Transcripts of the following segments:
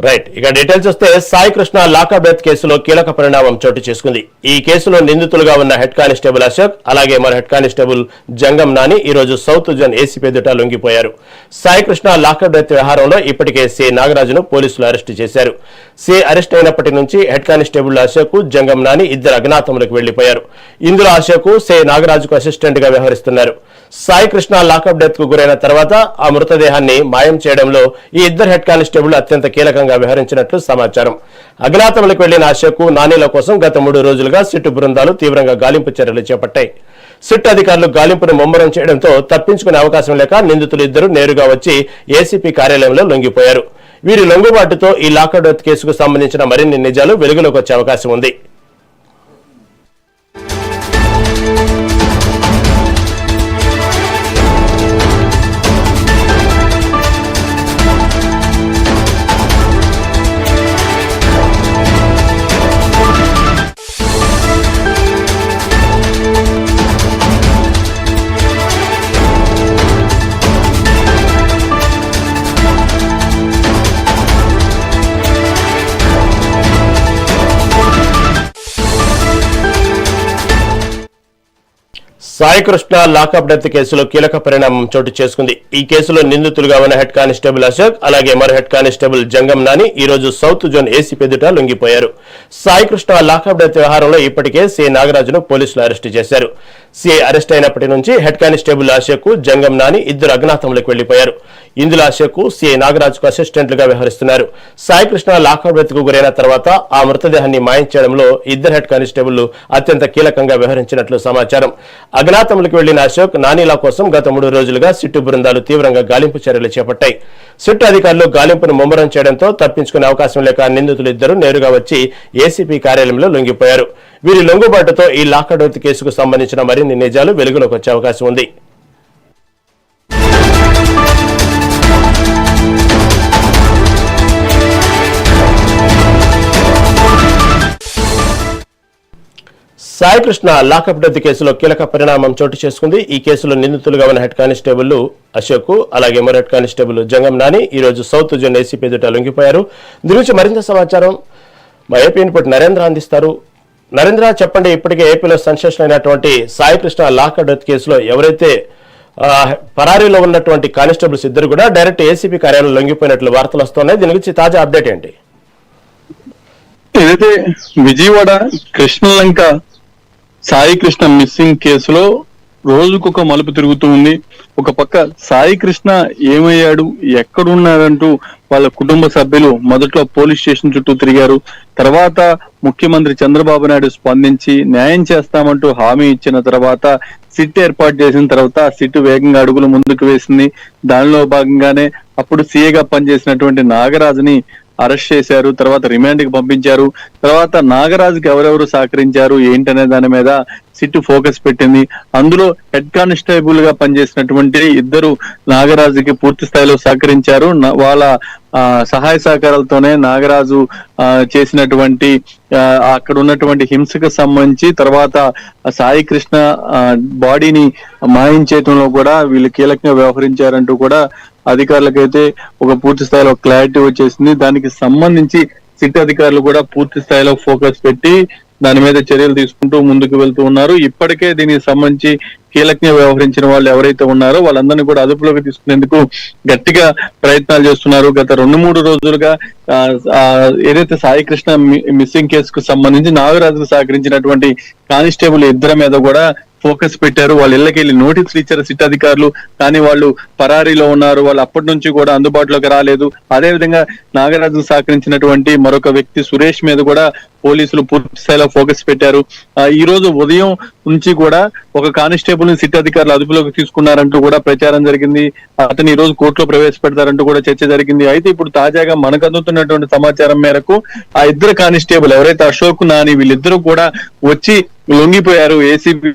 Right. ఇక details వస్తే Sai Krishna lockup death కేసులో కీలక పరిణామం చోటు చేసుకుంది. ఈ కేసులో నిందితులుగా ఉన్న హెడ్ కానిస్టేబుల్ అశోక్ అలాగే మరో హెడ్ కానిస్టేబుల్ జంగం నాని ఈ రోజు సౌత్ జోన్ ఏసీపీ ఎదుట లొంగిపోయారు. సాయి కృష్ణ లాకప్ డెత్ వ్యవహారంలో ఇప్పటికే సి నాగరాజును పోలీసులు అరెస్టు చేశారు. సి అరెస్ట్ అయినప్పటి నుంచి హెడ్ కానిస్టేబుల్ అశోక్, జంగం నాని ఇద్దరు అజ్ఞాతంలోకి వెళ్లిపోయారు. ఇందులో అశోక్ సి నాగరాజుకు అసిస్టెంట్ గా వ్యవహరిస్తున్నారు. సాయి కృష్ణ లాకప్ డెత్ కు గురైన తర్వాత ఆ మృతదేహాన్ని మాయం చేయడంలో ఈ ఇద్దరు హెడ్ కానిస్టేబుల్ అత్యంత కీలకంగా వ్యవహరించినట్లు సమాచారం. అజ్ఞాతంలోకి వెళ్లిన అశోక్, నానీల కోసం గత 3 రోజులుగా సిట్టు బృందాలు తీవ్రంగా గాలింపు చర్యలు చేపట్టాయి. సిట్ అధికారులు గాలింపును ముమ్మరం చేయడంతో తప్పించుకునే అవకాశం లేక నిందితులు ఇద్దరు నేరుగా వచ్చి ఏసీపీ కార్యాలయంలో లొంగిపోయారు. వీరి లొంగుబాటుతో ఈ లాకప్ డెత్ కేసుకు సంబంధించిన మరిన్ని నిజాలు వెలుగులోకి వచ్చే అవకాశం ఉంది. సాయి కృష్ణ లాకప్ డెత్ కేసులో కీలక పరిణామం చోటు చేసుకుంది. ఈ కేసులో నిందితులుగా ఉన్న హెడ్ కానిస్టేబుల్ అశోక్ అలాగే మరో హెడ్ కానిస్టేబుల్ జంగం నాని ఈ రోజు సౌత్ జోన్ ఏసీపీ ఎదుట లొంగిపోయారు. సాయి కృష్ణ లాకప్ డెత్ వ్యవహారంలో ఇప్పటికే సి నాగరాజును పోలీసులు అరెస్టు చేశారు. సి అరెస్ట్ అయినప్పటి నుంచి హెడ్ కానిస్టేబుల్ అశోక్, జంగం నాని ఇద్దరు అజ్ఞాతంలోకి వెళ్లిపోయారు. ఇందులో అశోక్ సి నాగరాజుకు అసిస్టెంట్లుగా వ్యవహరిస్తున్నారు. సాయి కృష్ణ లాకప్ డెత్ కు గురైన తర్వాత ఆ మృతదేహాన్ని మాయం చేయడంలో ఇద్దరు హెడ్ కానిస్టేబుల్ అత్యంత కీలకంగా వ్యవహరించినట్లు సమాచారం. అజ్ఞాతంలోకి వెళ్లిన అశోక్, నానీల కోసం గత 3 రోజులుగా సిట్టు బృందాలు తీవ్రంగా గాలింపు చర్యలు చేపట్టాయి. సిట్టు అధికారులు గాలింపును ముమ్మరం చేయడంతో తప్పించుకునే అవకాశం లేక నిందితులు ఇద్దరు నేరుగా వచ్చి ఏసీపీ కార్యాలయంలో లొంగిపోయారు. వీరి లొంగుబాటుతో ఈ లాకప్ డెత్ కేసుకు సంబంధించిన మరిన్ని నిజాలు వెలుగులోకి వచ్చే అవకాశం ఉంది. సాయి కృష్ణ లాకప్ డెత్ కేసులో కీలక పరిణామం చోటు చేసుకుంది. ఈ కేసులో నిందితులుగా ఉన్న హెడ్ కానిస్టేబుల్ అశోక్ అలాగే మరో హెడ్ కానిస్టేబుల్ జంగం నాని ఈ రోజు సౌత్ జోన్ ఏసీపీ ఎదుట లొంగిపోయారు. దీని గురించి మరింత సమాచారం మా ఏపీ ఇన్పుట్ నరేంద్ర అందిస్తారు. నరేంద్ర, చెప్పండి, ఇప్పటికే ఏపీలో సెన్సేషన్ అయినటువంటి సాయి కృష్ణ లాకప్ డెత్ కేసులో ఎవరైతే పరారీలో ఉన్నటువంటి కానిస్టేబుల్స్ ఇద్దరు కూడా డైరెక్ట్ ఏసీపీ కార్యాలయంలో లొంగిపోయినట్లు వార్తలు వస్తున్నాయి. దీని గురించి తాజా అప్డేట్ ఏంటి? ఏదైతే విజయవాడ కృష్ణలంక సాయి కృష్ణ మిస్సింగ్ కేసులో రోజుకొక మలుపు తిరుగుతూ ఉంది. ఒక పక్క సాయి కృష్ణ ఏమయ్యాడు, ఎక్కడున్నారంటూ వాళ్ళ కుటుంబ సభ్యులు మొదట్లో పోలీస్ స్టేషన్ చుట్టూ తిరిగారు. తర్వాత ముఖ్యమంత్రి చంద్రబాబు నాయుడు స్పందించి న్యాయం చేస్తామంటూ హామీ ఇచ్చిన తర్వాత సిట్ ఏర్పాటు చేసిన తర్వాత సిట్ వేగంగా అడుగులు ముందుకు వేసింది. దానిలో భాగంగానే అప్పుడు సీఏగా పనిచేసినటువంటి నాగరాజుని అరెస్ట్ చేశారు. తర్వాత రిమాండ్ కి పంపించారు. తర్వాత నాగరాజుకి ఎవరెవరు సహకరించారు ఏంటనే దాని మీద సిట్ ఫోకస్ పెట్టింది. అందులో హెడ్ కానిస్టేబుల్ గా పనిచేసినటువంటి ఇద్దరు నాగరాజుకి పూర్తి స్థాయిలో సహకరించారు. వాళ్ళ సహాయ సహకారాలతోనే నాగరాజు చేసినటువంటి అక్కడ ఉన్నటువంటి హింసకు సంబంధించి తర్వాత సాయి కృష్ణ బాడీని మాయించేయటంలో కూడా వీళ్ళు కీలకంగా వ్యవహరించారంటూ కూడా అధికారులకైతే ఒక పూర్తి స్థాయిలో క్లారిటీ వచ్చేసింది. దానికి సంబంధించి సిట్ అధికారులు కూడా పూర్తి స్థాయిలో ఫోకస్ పెట్టి దాని మీద చర్యలు తీసుకుంటూ ముందుకు వెళ్తూ ఉన్నారు. ఇప్పటికే దీనికి సంబంధించి కీలకంగా వ్యవహరించిన వాళ్ళు ఎవరైతే ఉన్నారో వాళ్ళందరినీ కూడా అదుపులోకి తీసుకునేందుకు గట్టిగా ప్రయత్నాలు చేస్తున్నారు. గత 2-3 రోజులుగా ఏదైతే సాయి కృష్ణ మిస్సింగ్ కేసుకు సంబంధించి నాగరాజుకు సహకరించినటువంటి కానిస్టేబుల్ ఇద్దరి మీద కూడా ఫోకస్ పెట్టారు. వాళ్ళ ఇళ్ళకి వెళ్ళి నోటీసులు ఇచ్చారు సిట్ అధికారులు. కానీ వాళ్ళు పరారీలో ఉన్నారు. వాళ్ళు అప్పటి నుంచి కూడా అందుబాటులోకి రాలేదు. అదేవిధంగా నాగరాజు సహకరించినటువంటి మరొక వ్యక్తి సురేష్ మీద కూడా పోలీసులు పూర్తి స్థాయిలో ఫోకస్ పెట్టారు. ఈ రోజు ఉదయం నుంచి కూడా ఒక కానిస్టేబుల్ ని సిట్ అధికారులు అదుపులోకి తీసుకున్నారంటూ కూడా ప్రచారం జరిగింది. అతను ఈ రోజు కోర్టులో ప్రవేశపెడతారంటూ కూడా చర్చ జరిగింది. అయితే ఇప్పుడు తాజాగా మనకు అందుతున్నటువంటి సమాచారం మేరకు ఆ ఇద్దరు కానిస్టేబుల్ ఎవరైతే అశోక్, నాని వీళ్ళిద్దరూ కూడా వచ్చి లొంగిపోయారు. ఏసీబీ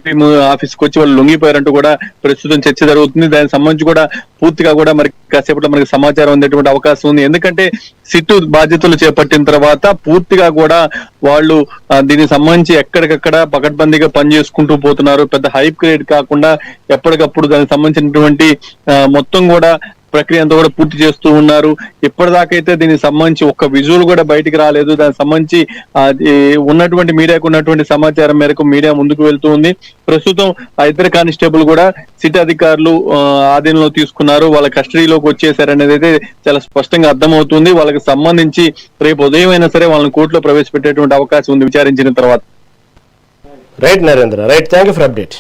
ఆఫీస్కి వచ్చి వాళ్ళు లొంగిపోయారంటూ కూడా ప్రస్తుతం చర్చ జరుగుతుంది. దానికి సంబంధించి కూడా పూర్తిగా కూడా మరి కాసేపట్లో మనకి సమాచారం అందేటువంటి అవకాశం ఉంది. ఎందుకంటే సిట్టు బాధ్యతలు చేపట్టిన తర్వాత పూర్తిగా కూడా వాళ్ళు దీనికి సంబంధించి ఎక్కడికక్కడ పకడ్బందీగా పనిచేసుకుంటూ పోతున్నారు. పెద్ద హైప్ క్రియేట్ కాకుండా ఎప్పటికప్పుడు దానికి సంబంధించినటువంటి మొత్తం కూడా ప్రక్రియ అంతా కూడా పూర్తి చేస్తూ ఉన్నారు. ఇప్పటిదాకైతే దీనికి సంబంధించి ఒక్క విజువల్ కూడా బయటికి రాలేదు. దానికి సంబంధించి ఉన్నటువంటి మీడియాకు ఉన్నటువంటి సమాచారం మేరకు మీడియా ముందుకు వెళ్తూ ఉంది. ప్రస్తుతం ఆ ఇద్దరు కానిస్టేబుల్ కూడా సిట్ అధికారులు ఆధీనంలో తీసుకున్నారు, వాళ్ళ కస్టడీలోకి వచ్చేసారనేది అయితే చాలా స్పష్టంగా అర్థమవుతుంది. వాళ్ళకి సంబంధించి రేపు ఉదయం అయినా సరే వాళ్ళని కోర్టులో ప్రవేశపెట్టేటువంటి అవకాశం ఉంది విచారించిన తర్వాత. Right Narendra, right, thank you for update.